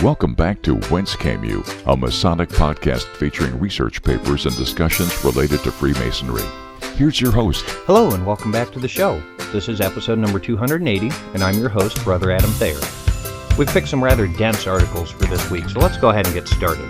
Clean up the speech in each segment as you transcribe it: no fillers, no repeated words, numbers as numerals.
Welcome back to Whence Came You, a Masonic podcast featuring research papers and discussions related to Freemasonry. Here's your host. Hello and welcome back to the show. This is episode number 280, and I'm your host, Brother Adam Thayer. We've picked some rather dense articles for this week, so let's go ahead and get started.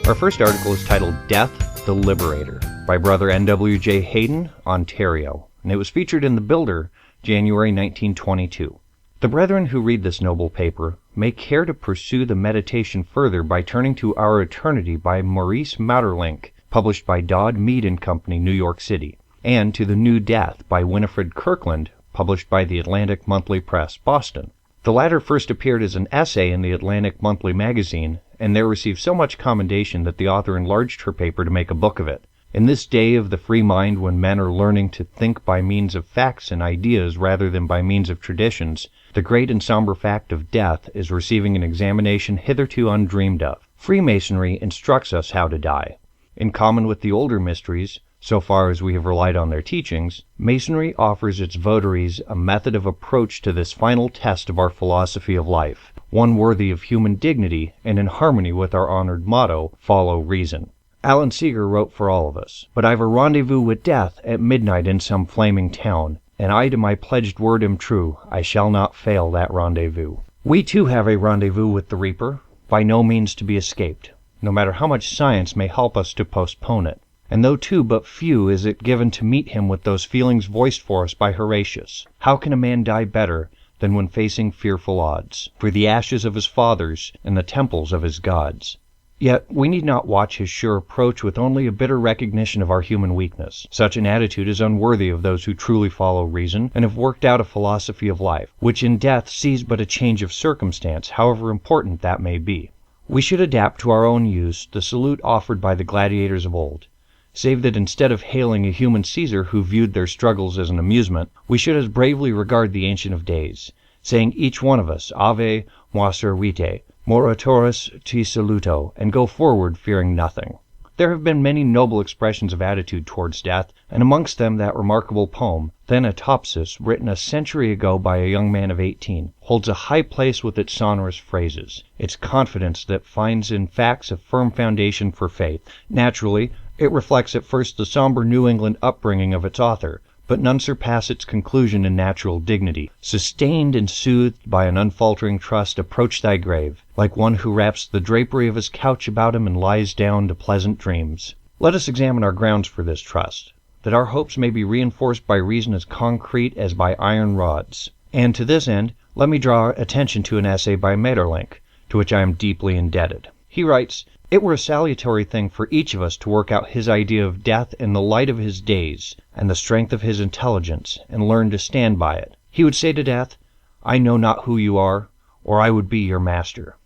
Our first article is titled Death, the Liberator by Brother N.W.J. Hayden, Ontario, and it was featured in The Builder, January 1922. The brethren who read this noble paper may care to pursue the meditation further by turning to Our Eternity by Maurice Maeterlinck, published by Dodd, Mead & Company, New York City, and to The New Death by Winifred Kirkland, published by the Atlantic Monthly Press, Boston. The latter first appeared as an essay in the Atlantic Monthly magazine, and there received so much commendation that the author enlarged her paper to make a book of it. In this day of the free mind, when men are learning to think by means of facts and ideas rather than by means of traditions, the great and somber fact of death is receiving an examination hitherto undreamed of. Freemasonry instructs us how to die. In common with the older mysteries, so far as we have relied on their teachings, Masonry offers its votaries a method of approach to this final test of our philosophy of life, one worthy of human dignity and in harmony with our honored motto, Follow Reason. Alan Seeger wrote for all of us, "But I've a rendezvous with death at midnight in some flaming town, and I to my pledged word am true, I shall not fail that rendezvous." We too have a rendezvous with the Reaper, by no means to be escaped, no matter how much science may help us to postpone it. And though to but few is it given to meet him with those feelings voiced for us by Horatius, how can a man die better than when facing fearful odds, for the ashes of his fathers and the temples of his gods? Yet we need not watch his sure approach with only a bitter recognition of our human weakness. Such an attitude is unworthy of those who truly follow reason and have worked out a philosophy of life, which in death sees but a change of circumstance, however important that may be. We should adapt to our own use the salute offered by the gladiators of old, save that instead of hailing a human Caesar who viewed their struggles as an amusement, we should as bravely regard the Ancient of Days, saying each one of us, Ave, Mater Vitae, Moratoris te saluto, and go forward fearing nothing. There have been many noble expressions of attitude towards death, and amongst them that remarkable poem, Thanatopsis, written a century ago by a young man of 18, holds a high place with its sonorous phrases, its confidence that finds in facts a firm foundation for faith. Naturally, it reflects at first the somber New England upbringing of its author, but none surpass its conclusion in natural dignity. Sustained and soothed by an unfaltering trust, approach thy grave, like one who wraps the drapery of his couch about him and lies down to pleasant dreams. Let us examine our grounds for this trust, that our hopes may be reinforced by reason as concrete as by iron rods. And to this end, let me draw attention to an essay by Maeterlinck, to which I am deeply indebted. He writes, "It were a salutary thing for each of us to work out his idea of death in the light of his days and the strength of his intelligence, and learn to stand by it. He would say to death, 'I know not who you are, or I would be your master.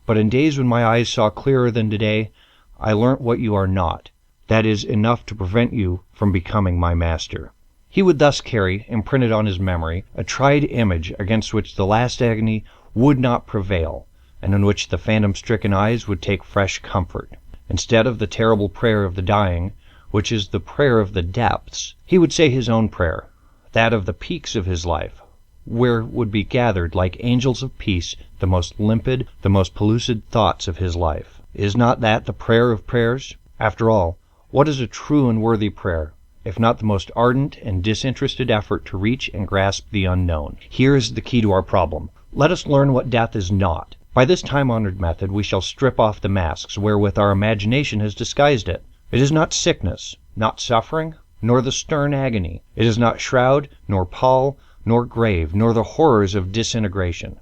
But in days when my eyes saw clearer than today, I learnt what you are not. That is enough to prevent you from becoming my master.'" He would thus carry, imprinted on his memory, a tried image against which the last agony would not prevail, and in which the phantom-stricken eyes would take fresh comfort. Instead of the terrible prayer of the dying, which is the prayer of the depths, he would say his own prayer, that of the peaks of his life, where would be gathered, like angels of peace, the most limpid, the most pellucid thoughts of his life. Is not that the prayer of prayers? After all, what is a true and worthy prayer, if not the most ardent and disinterested effort to reach and grasp the unknown? Here is the key to our problem. Let us learn what death is not. By this time-honored method we shall strip off the masks wherewith our imagination has disguised it. It is not sickness, not suffering, nor the stern agony. It is not shroud, nor pall, nor grave, nor the horrors of disintegration.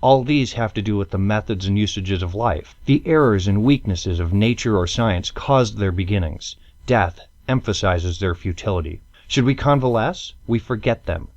All these have to do with the methods and usages of life. The errors and weaknesses of nature or science caused their beginnings. Death emphasizes their futility. Should we convalesce, we forget them.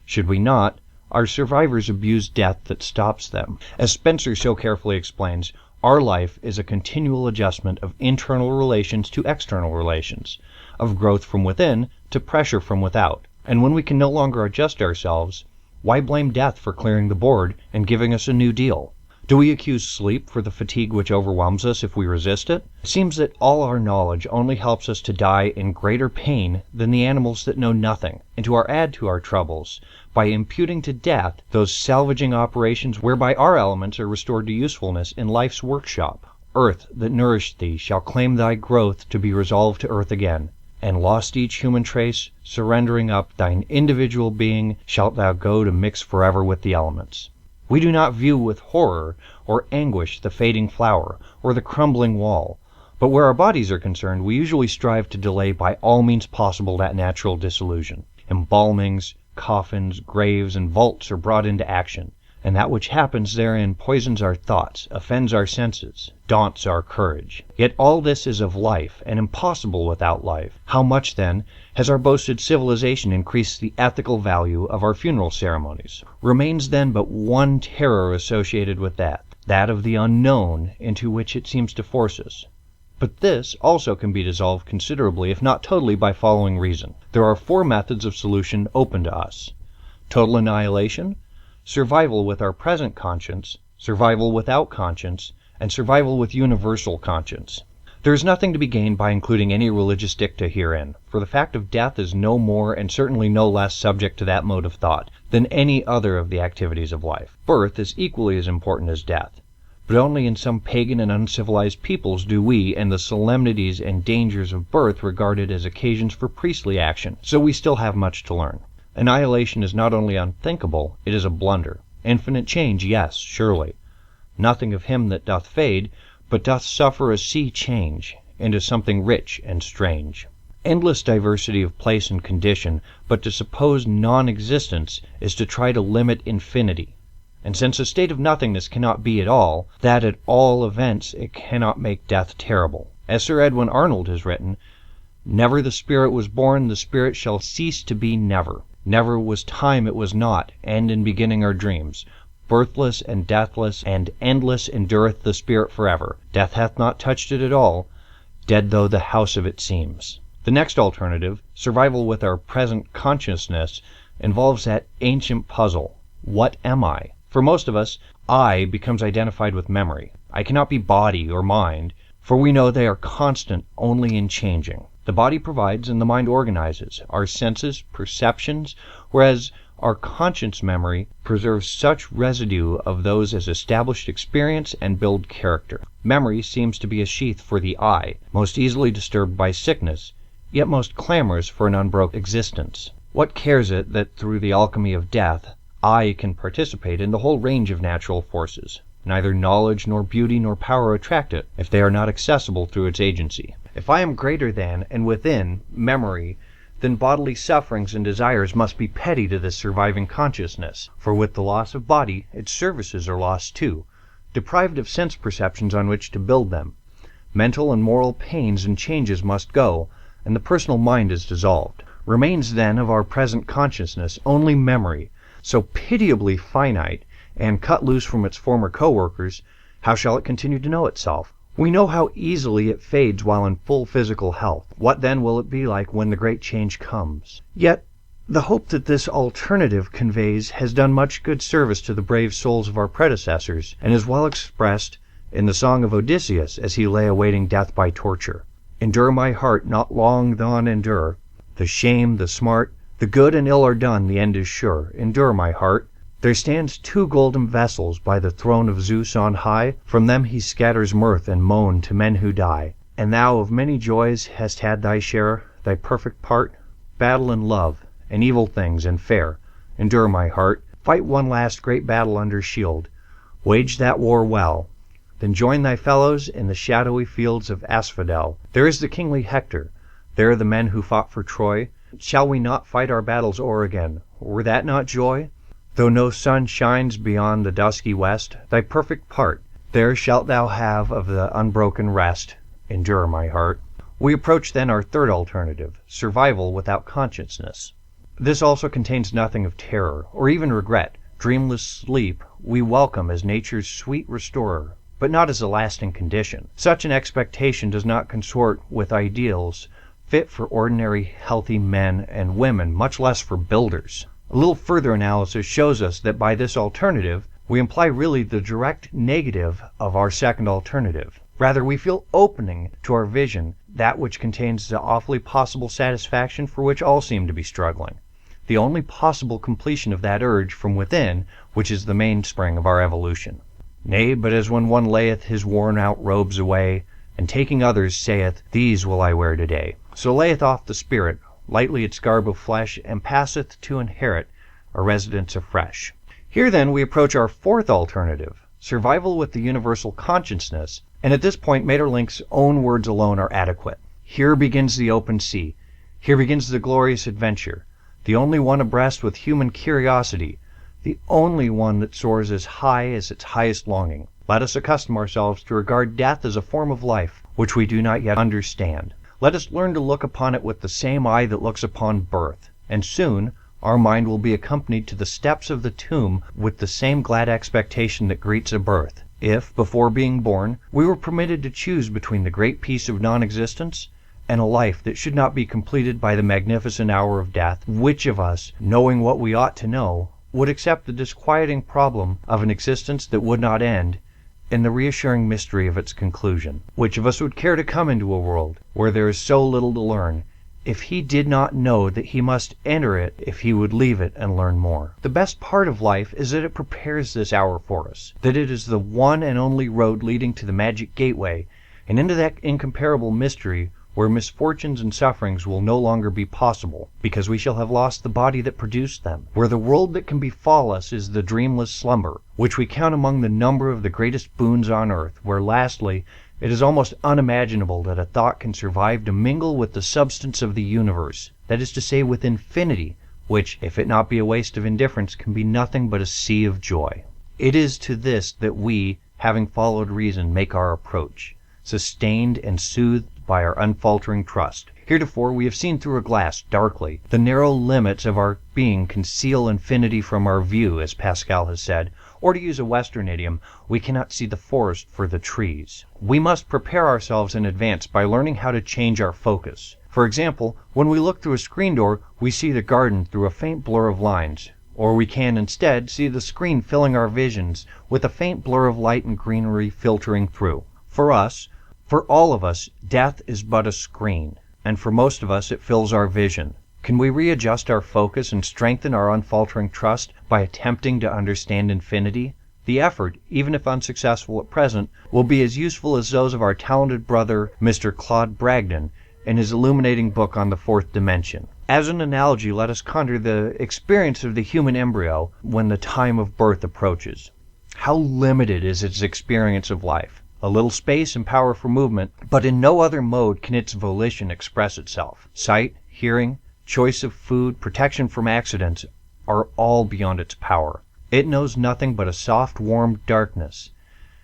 Should we not, our survivors abuse death that stops them. As Spencer so carefully explains, our life is a continual adjustment of internal relations to external relations, of growth from within to pressure from without. And when we can no longer adjust ourselves, why blame death for clearing the board and giving us a new deal? Do we accuse sleep for the fatigue which overwhelms us if we resist it? It seems that all our knowledge only helps us to die in greater pain than the animals that know nothing, and to add to our troubles by imputing to death those salvaging operations whereby our elements are restored to usefulness in life's workshop. Earth that nourished thee shall claim thy growth to be resolved to earth again, and lost each human trace, surrendering up thine individual being, shalt thou go to mix forever with the elements. We do not view with horror or anguish the fading flower or the crumbling wall, but where our bodies are concerned, we usually strive to delay by all means possible that natural dissolution. Embalmings, coffins, graves, and vaults are brought into action, and that which happens therein poisons our thoughts, offends our senses, daunts our courage. Yet all this is of life, and impossible without life. How much, then, has our boasted civilization increased the ethical value of our funeral ceremonies? Remains then but one terror associated with that of the unknown into which it seems to force us. But this also can be dissolved considerably, if not totally, by following reason. There are 4 methods of solution open to us: total annihilation, survival with our present conscience, survival without conscience, and survival with universal conscience. There is nothing to be gained by including any religious dicta herein, for the fact of death is no more and certainly no less subject to that mode of thought than any other of the activities of life. Birth is equally as important as death, but only in some pagan and uncivilized peoples do we and the solemnities and dangers of birth regard it as occasions for priestly action, so we still have much to learn. Annihilation is not only unthinkable, it is a blunder. Infinite change, yes, surely. Nothing of him that doth fade, but doth suffer a sea change into something rich and strange. Endless diversity of place and condition, but to suppose non-existence is to try to limit infinity. And since a state of nothingness cannot be at all, that at all events it cannot make death terrible. As Sir Edwin Arnold has written, "Never the spirit was born, the spirit shall cease to be never. Never was time it was not, and in beginning are dreams. Birthless and deathless and endless endureth the spirit forever. Death hath not touched it at all, dead though the house of it seems." The next alternative, survival with our present consciousness, involves that ancient puzzle, what am I? For most of us, I becomes identified with memory. I cannot be body or mind, for we know they are constant only in changing. The body provides and the mind organizes our senses, perceptions, whereas our conscience memory preserves such residue of those as established experience and build character. Memory seems to be a sheath for the I, most easily disturbed by sickness, yet most clamorous for an unbroken existence. What cares it that through the alchemy of death, I can participate in the whole range of natural forces? Neither knowledge nor beauty nor power attract it, if they are not accessible through its agency. If I am greater than and within memory, then bodily sufferings and desires must be petty to this surviving consciousness, for with the loss of body, its services are lost too, deprived of sense perceptions on which to build them. Mental and moral pains and changes must go, and the personal mind is dissolved. Remains then of our present consciousness only memory, so pitiably finite, and cut loose from its former co-workers. How shall it continue to know itself? We know how easily it fades while in full physical health. What then will it be like when the great change comes? Yet, the hope that this alternative conveys has done much good service to the brave souls of our predecessors, and is well expressed in the song of Odysseus as he lay awaiting death by torture. Endure, my heart, not long thon endure. The shame, the smart, the good and ill are done, the end is sure. Endure, my heart. There stands 2 golden vessels by the throne of Zeus on high. From them he scatters mirth and moan to men who die. And thou of many joys hast had thy share, thy perfect part, battle and love, and evil things and fair. Endure, my heart. Fight one last great battle under shield. Wage that war well. Then join thy fellows in the shadowy fields of Asphodel. There is the kingly Hector. There are the men who fought for Troy. Shall we not fight our battles o'er again? Were that not joy? Though no sun shines beyond the dusky west, thy perfect part, there shalt thou have of the unbroken rest. Endure, my heart. We approach then our third alternative, survival without consciousness. This also contains nothing of terror, or even regret. Dreamless sleep we welcome as nature's sweet restorer, but not as a lasting condition. Such an expectation does not consort with ideals fit for ordinary healthy men and women, much less for builders. A little further analysis shows us that by this alternative, we imply really the direct negative of our second alternative. Rather, we feel opening to our vision that which contains the awfully possible satisfaction for which all seem to be struggling, the only possible completion of that urge from within, which is the mainspring of our evolution. Nay, but as when one layeth his worn-out robes away, and taking others saith, These will I wear today, so layeth off the spirit, lightly its garb of flesh, and passeth to inherit a residence afresh. Here then we approach our fourth alternative, survival with the universal consciousness, and at this point Maeterlinck's own words alone are adequate. Here begins the open sea. Here begins the glorious adventure, the only one abreast with human curiosity, the only one that soars as high as its highest longing. Let us accustom ourselves to regard death as a form of life which we do not yet understand. Let us learn to look upon it with the same eye that looks upon birth, and soon our mind will be accompanied to the steps of the tomb with the same glad expectation that greets a birth. If, before being born, we were permitted to choose between the great peace of non-existence and a life that should not be completed by the magnificent hour of death, which of us, knowing what we ought to know, would accept the disquieting problem of an existence that would not end, in the reassuring mystery of its conclusion? Which of us would care to come into a world where there is so little to learn, if he did not know that he must enter it if he would leave it and learn more? The best part of life is that it prepares this hour for us, that it is the one and only road leading to the magic gateway, and into that incomparable mystery where misfortunes and sufferings will no longer be possible, because we shall have lost the body that produced them, where the world that can befall us is the dreamless slumber, which we count among the number of the greatest boons on earth, where lastly, it is almost unimaginable that a thought can survive to mingle with the substance of the universe, that is to say, with infinity, which, if it not be a waste of indifference, can be nothing but a sea of joy. It is to this that we, having followed reason, make our approach, sustained and soothed by our unfaltering trust. Heretofore we have seen through a glass, darkly. The narrow limits of our being conceal infinity from our view, as Pascal has said, or to use a Western idiom, we cannot see the forest for the trees. We must prepare ourselves in advance by learning how to change our focus. For example, when we look through a screen door, we see the garden through a faint blur of lines, or we can instead see the screen filling our visions with a faint blur of light and greenery filtering through. For all of us, death is but a screen, and for most of us it fills our vision. Can we readjust our focus and strengthen our unfaltering trust by attempting to understand infinity? The effort, even if unsuccessful at present, will be as useful as those of our talented brother, Mr. Claude Bragdon, in his illuminating book on the fourth dimension. As an analogy, let us conjure the experience of the human embryo when the time of birth approaches. How limited is its experience of life! A little space and power for movement, but in no other mode can its volition express itself. Sight, hearing, choice of food, protection from accidents are all beyond its power. It knows nothing but a soft, warm darkness,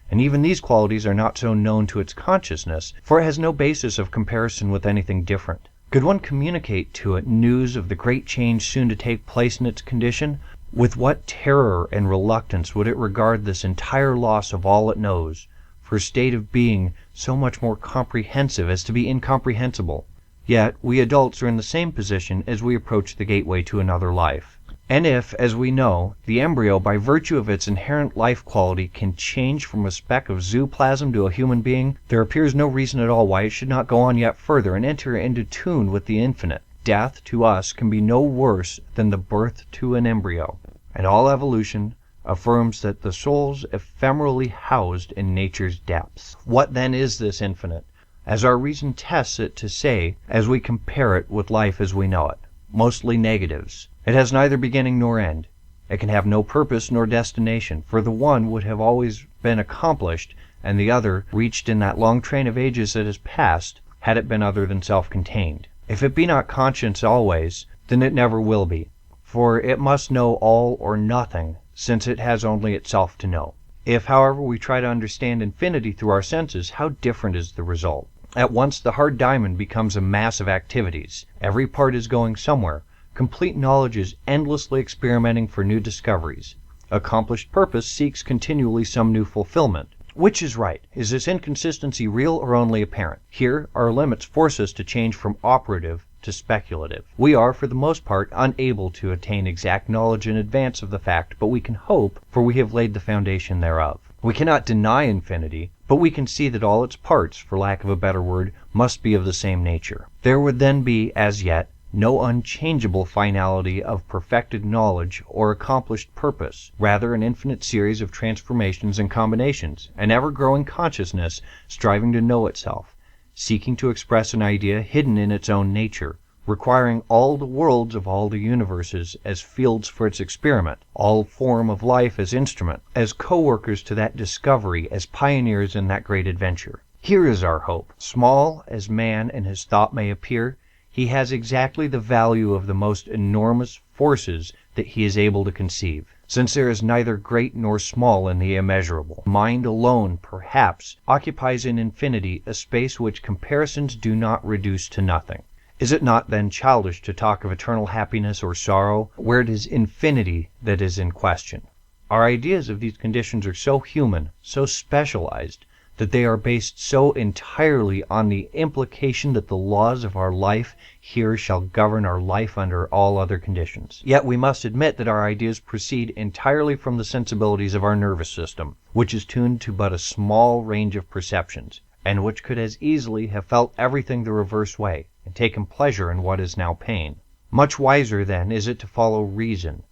and even these qualities are not so known to its consciousness, for it has no basis of comparison with anything different. Could one communicate to it news of the great change soon to take place in its condition, with what terror and reluctance would it regard this entire loss of all it knows, for a state of being so much more comprehensive as to be incomprehensible. Yet we adults are in the same position as we approach the gateway to another life. And if, as we know, the embryo, by virtue of its inherent life quality, can change from a speck of zooplasm to a human being, there appears no reason at all why it should not go on yet further and enter into tune with the infinite. Death, to us, can be no worse than the birth to an embryo, and all evolution affirms that the soul's ephemerally housed in nature's depths. What then is this infinite? As our reason tests it to say, as we compare it with life as we know it, mostly negatives. It has neither beginning nor end. It can have no purpose nor destination, for the one would have always been accomplished, and the other reached in that long train of ages that has passed, had it been other than self-contained. If it be not conscious always, then it never will be, for it must know all or nothing, since it has only itself to know. If, however, we try to understand infinity through our senses, how different is the result. At once the hard diamond becomes a mass of activities. Every part is going somewhere. Complete knowledge is endlessly experimenting for new discoveries. Accomplished purpose seeks continually some new fulfillment. Which is right? Is this inconsistency real or only apparent? Here, our limits force us to change from operative to speculative. We are, for the most part, unable to attain exact knowledge in advance of the fact, but we can hope, for we have laid the foundation thereof. We cannot deny infinity, but we can see that all its parts, for lack of a better word, must be of the same nature. There would then be, as yet, no unchangeable finality of perfected knowledge or accomplished purpose, rather an infinite series of transformations and combinations, an ever-growing consciousness striving to know itself, seeking to express an idea hidden in its own nature, requiring all the worlds of all the universes as fields for its experiment, all form of life as instrument, as co-workers to that discovery, as pioneers in that great adventure. Here is our hope. Small as man and his thought may appear, he has exactly the value of the most enormous forces that he is able to conceive, since there is neither great nor small in the immeasurable. Mind alone, perhaps, occupies in infinity a space which comparisons do not reduce to nothing. Is it not then childish to talk of eternal happiness or sorrow, where it is infinity that is in question? Our ideas of these conditions are so human, so specialized, that they are based so entirely on the implication that the laws of our life here shall govern our life under all other conditions. Yet we must admit that our ideas proceed entirely from the sensibilities of our nervous system, which is tuned to but a small range of perceptions, and which could as easily have felt everything the reverse way, and taken pleasure in what is now pain. Much wiser, then, is it to follow reason,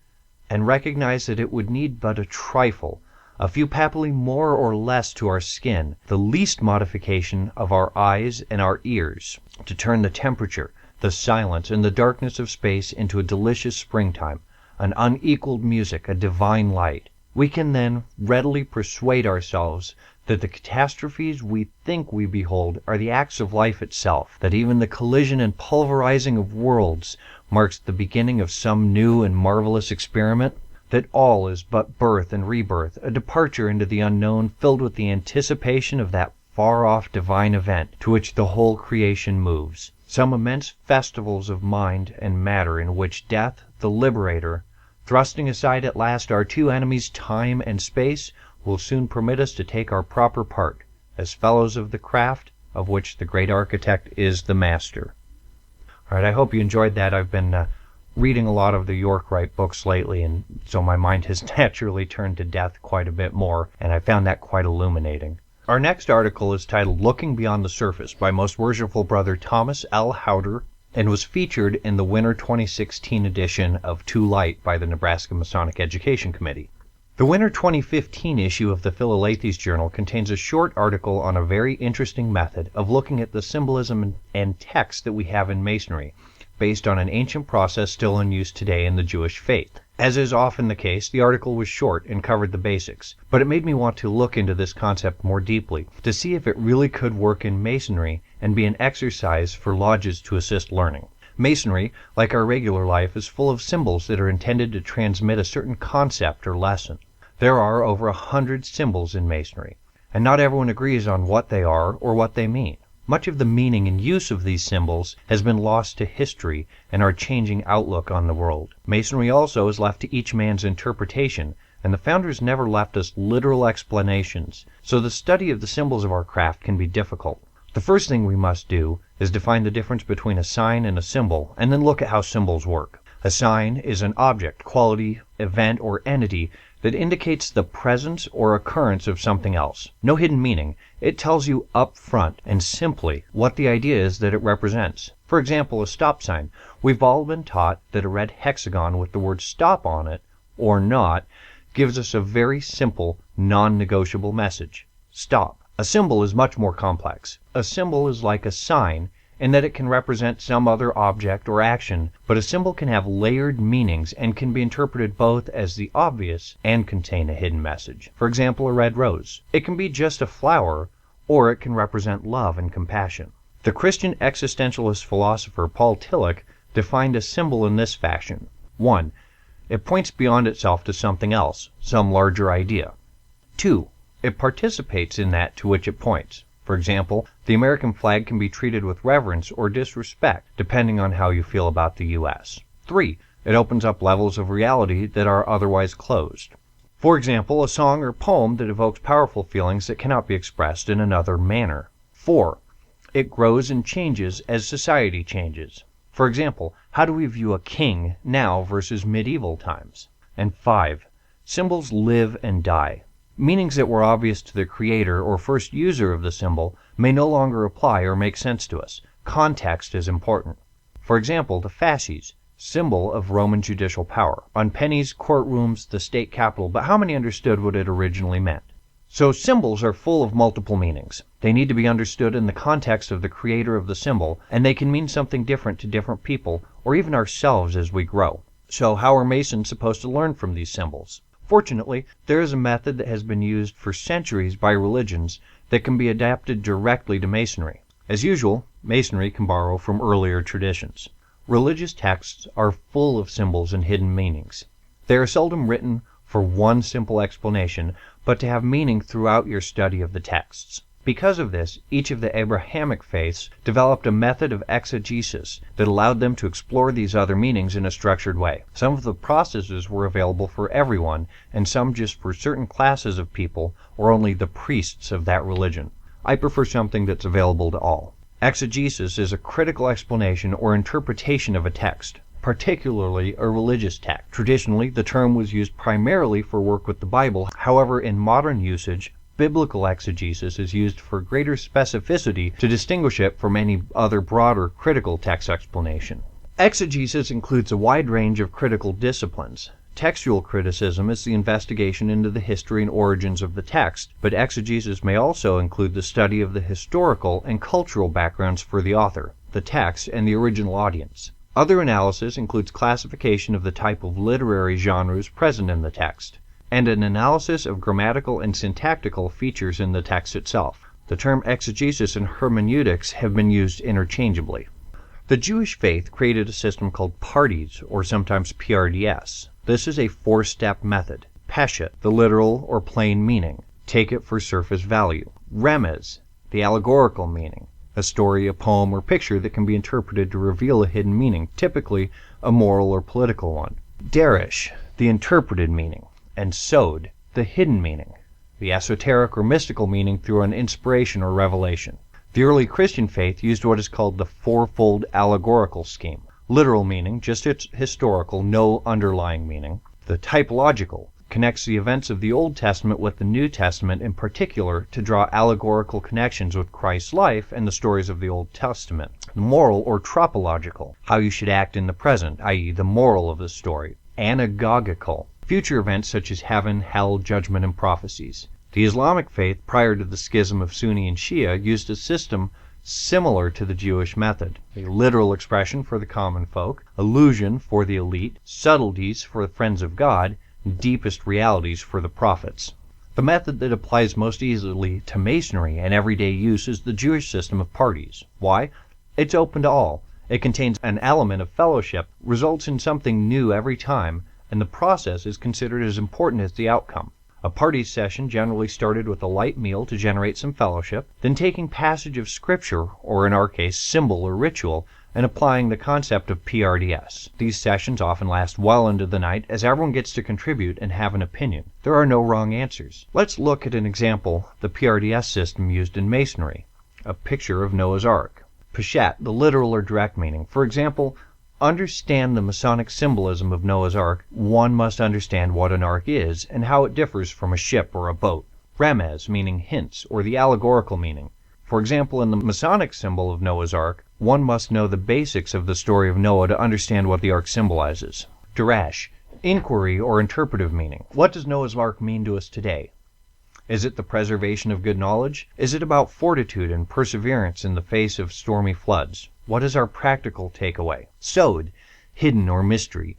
and recognize that it would need but a trifle, a few papillae more or less to our skin, the least modification of our eyes and our ears, to turn the temperature, the silence, and the darkness of space into a delicious springtime, an unequaled music, a divine light. We can then readily persuade ourselves that the catastrophes we think we behold are the acts of life itself, that even the collision and pulverizing of worlds marks the beginning of some new and marvelous experiment, that all is but birth and rebirth, a departure into the unknown filled with the anticipation of that far-off divine event to which the whole creation moves, some immense festivals of mind and matter in which death, the liberator, thrusting aside at last our two enemies, time and space, will soon permit us to take our proper part, as fellows of the craft of which the great architect is the master. All right, I hope you enjoyed that. I've been reading a lot of the York-Wright books lately, and so my mind has naturally turned to death quite a bit more, and I found that quite illuminating. Our next article is titled Looking Beyond the Surface by Most Worshipful Brother Thomas L. Howder, and was featured in the winter 2016 edition of Too Light by the Nebraska Masonic Education Committee. The winter 2015 issue of the Philalethes Journal contains a short article on a very interesting method of looking at the symbolism and text that we have in Masonry, based on an ancient process still in use today in the Jewish faith. As is often the case, the article was short and covered the basics, but it made me want to look into this concept more deeply, to see if it really could work in Masonry and be an exercise for lodges to assist learning. Masonry, like our regular life, is full of symbols that are intended to transmit a certain concept or lesson. There are over 100 symbols in Masonry, and not everyone agrees on what they are or what they mean. Much of the meaning and use of these symbols has been lost to history and our changing outlook on the world. Masonry also is left to each man's interpretation, and the founders never left us literal explanations, so the study of the symbols of our craft can be difficult. The first thing we must do is define the difference between a sign and a symbol, and then look at how symbols work. A sign is an object, quality, event, or entity that indicates the presence or occurrence of something else. No hidden meaning. It tells you up front and simply what the idea is that it represents. For example, a stop sign. We've all been taught that a red hexagon with the word stop on it, or not, gives us a very simple, non-negotiable message. Stop. A symbol is much more complex. A symbol is like a sign in that it can represent some other object or action, but a symbol can have layered meanings and can be interpreted both as the obvious and contain a hidden message. For example, a red rose. It can be just a flower, or it can represent love and compassion. The Christian existentialist philosopher Paul Tillich defined a symbol in this fashion. 1. It points beyond itself to something else, some larger idea. 2. It participates in that to which it points. For example, the American flag can be treated with reverence or disrespect, depending on how you feel about the U.S. 3. It opens up levels of reality that are otherwise closed. For example, a song or poem that evokes powerful feelings that cannot be expressed in another manner. 4. It grows and changes as society changes. For example, how do we view a king now versus medieval times? And 5. Symbols live and die. Meanings that were obvious to the creator or first user of the symbol may no longer apply or make sense to us. Context is important. For example, the fasces, symbol of Roman judicial power. On pennies, courtrooms, the state capitol, but how many understood what it originally meant? So symbols are full of multiple meanings. They need to be understood in the context of the creator of the symbol, and they can mean something different to different people, or even ourselves as we grow. So how are Masons supposed to learn from these symbols? Fortunately, there is a method that has been used for centuries by religions that can be adapted directly to Masonry. As usual, Masonry can borrow from earlier traditions. Religious texts are full of symbols and hidden meanings. They are seldom written for one simple explanation, but to have meaning throughout your study of the texts. Because of this, each of the Abrahamic faiths developed a method of exegesis that allowed them to explore these other meanings in a structured way. Some of the processes were available for everyone, and some just for certain classes of people, or only the priests of that religion. I prefer something that's available to all. Exegesis is a critical explanation or interpretation of a text, particularly a religious text. Traditionally, the term was used primarily for work with the Bible. However, in modern usage, biblical exegesis is used for greater specificity to distinguish it from any other broader critical text explanation. Exegesis includes a wide range of critical disciplines. Textual criticism is the investigation into the history and origins of the text, but exegesis may also include the study of the historical and cultural backgrounds for the author, the text, and the original audience. Other analysis includes classification of the type of literary genres present in the text, and an analysis of grammatical and syntactical features in the text itself. The term exegesis and hermeneutics have been used interchangeably. The Jewish faith created a system called Pardes, or sometimes PRDS. This is a 4-step method. Peshet, the literal or plain meaning. Take it for surface value. Remez, the allegorical meaning. A story, a poem, or picture that can be interpreted to reveal a hidden meaning, typically a moral or political one. Derish, the interpreted meaning. And Sod, the hidden meaning, the esoteric or mystical meaning through an inspiration or revelation. The early Christian faith used what is called the fourfold allegorical scheme. Literal meaning, just its historical, no underlying meaning. The typological connects the events of the Old Testament with the New Testament in particular to draw allegorical connections with Christ's life and the stories of the Old Testament. The moral or tropological, how you should act in the present, i.e. the moral of the story. Anagogical, future events such as heaven, hell, judgment, and prophecies. The Islamic faith, prior to the schism of Sunni and Shia, used a system similar to the Jewish method. A literal expression for the common folk, illusion for the elite, subtleties for the friends of God, and deepest realities for the prophets. The method that applies most easily to Masonry and everyday use is the Jewish system of Pardes. Why? It's open to all. It contains an element of fellowship, results in something new every time, and the process is considered as important as the outcome. A Pardes session generally started with a light meal to generate some fellowship, then taking passage of scripture, or in our case, symbol or ritual, and applying the concept of PRDS. These sessions often last well into the night as everyone gets to contribute and have an opinion. There are no wrong answers. Let's look at an example, the PRDS system used in Masonry. A picture of Noah's Ark. Peshet, the literal or direct meaning. For example, understand the Masonic symbolism of Noah's Ark, one must understand what an ark is and how it differs from a ship or a boat. Remez, meaning hints, or the allegorical meaning. For example, in the Masonic symbol of Noah's Ark, one must know the basics of the story of Noah to understand what the ark symbolizes. Derash, inquiry or interpretive meaning. What does Noah's Ark mean to us today? Is it the preservation of good knowledge? Is it about fortitude and perseverance in the face of stormy floods? What is our practical takeaway? Sod, hidden or mystery.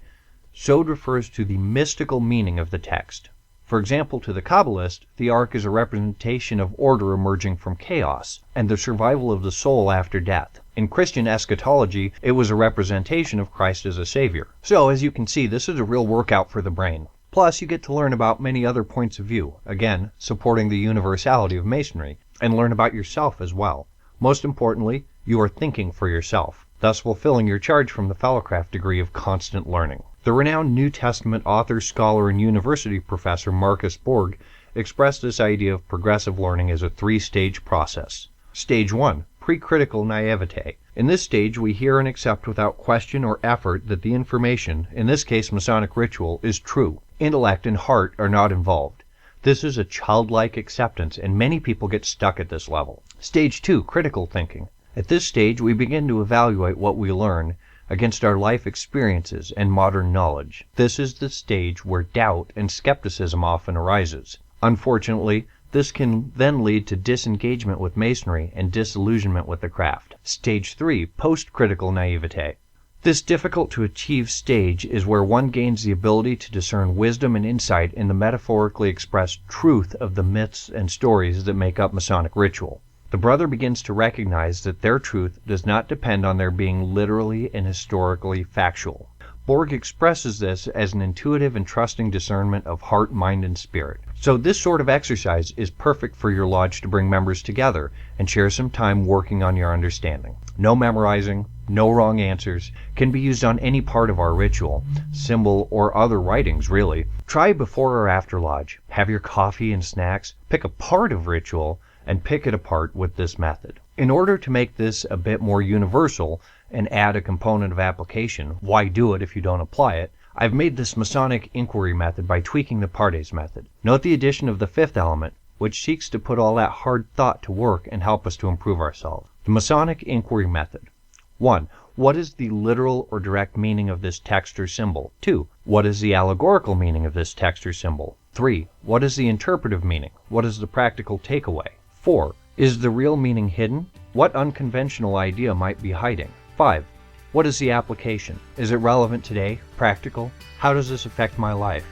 Sod refers to the mystical meaning of the text. For example, to the Kabbalist, the ark is a representation of order emerging from chaos and the survival of the soul after death. In Christian eschatology, it was a representation of Christ as a savior. So, as you can see, this is a real workout for the brain. Plus, you get to learn about many other points of view, again, supporting the universality of Masonry, and learn about yourself as well. Most importantly, you are thinking for yourself, thus fulfilling your charge from the Fellowcraft degree of constant learning. The renowned New Testament author, scholar, and university professor Marcus Borg expressed this idea of progressive learning as a 3-stage process. Stage 1, pre-critical naivete. In this stage, we hear and accept without question or effort that the information, in this case Masonic ritual, is true. Intellect and heart are not involved. This is a childlike acceptance, and many people get stuck at this level. Stage 2, critical thinking. At this stage, we begin to evaluate what we learn against our life experiences and modern knowledge. This is the stage where doubt and skepticism often arises. Unfortunately, this can then lead to disengagement with Masonry and disillusionment with the craft. Stage 3, post-critical naivete. This difficult to achieve stage is where one gains the ability to discern wisdom and insight in the metaphorically expressed truth of the myths and stories that make up Masonic ritual. The brother begins to recognize that their truth does not depend on their being literally and historically factual. Borg expresses this as an intuitive and trusting discernment of heart, mind, and spirit. So this sort of exercise is perfect for your lodge to bring members together and share some time working on your understanding. No memorizing, no wrong answers, can be used on any part of our ritual, symbol, or other writings, really. Try before or after lodge. Have your coffee and snacks. Pick a part of ritual and pick it apart with this method. In order to make this a bit more universal and add a component of application, why do it if you don't apply it, I've made this Masonic inquiry method by tweaking the Pardes method. Note the addition of the fifth element, which seeks to put all that hard thought to work and help us to improve ourselves. The Masonic inquiry method. 1. What is the literal or direct meaning of this text or symbol? 2. What is the allegorical meaning of this text or symbol? 3. What is the interpretive meaning? What is the practical takeaway? 4. Is the real meaning hidden? What unconventional idea might be hiding? 5. What is the application? Is it relevant today? Practical? How does this affect my life?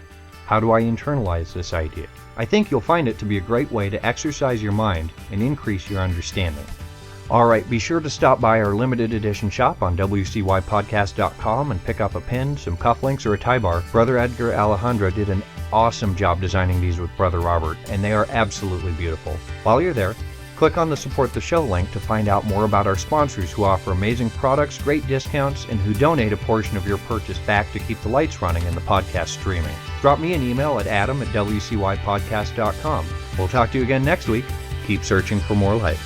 How do I internalize this idea? I think you'll find it to be a great way to exercise your mind and increase your understanding. Alright, be sure to stop by our limited edition shop on wcypodcast.com and pick up a pin, some cufflinks, or a tie bar. Brother Edgar Alejandro did an awesome job designing these with Brother Robert, and they are absolutely beautiful. While you're there, click on the Support the Show link to find out more about our sponsors who offer amazing products, great discounts, and who donate a portion of your purchase back to keep the lights running and the podcast streaming. Drop me an email at adam@wcypodcast.com. We'll talk to you again next week. Keep searching for more light.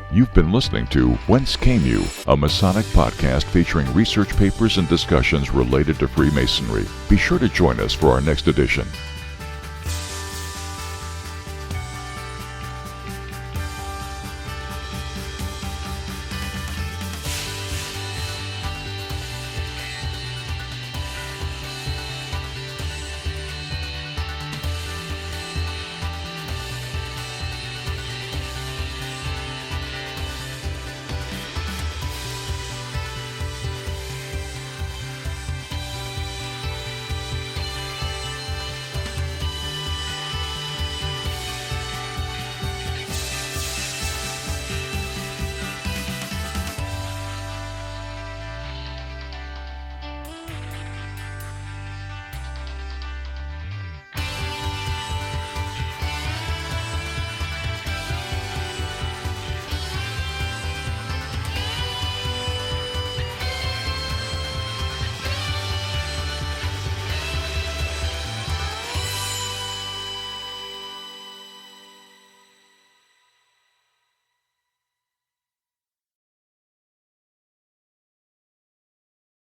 You've been listening to Whence Came You, a Masonic podcast featuring research papers and discussions related to Freemasonry. Be sure to join us for our next edition.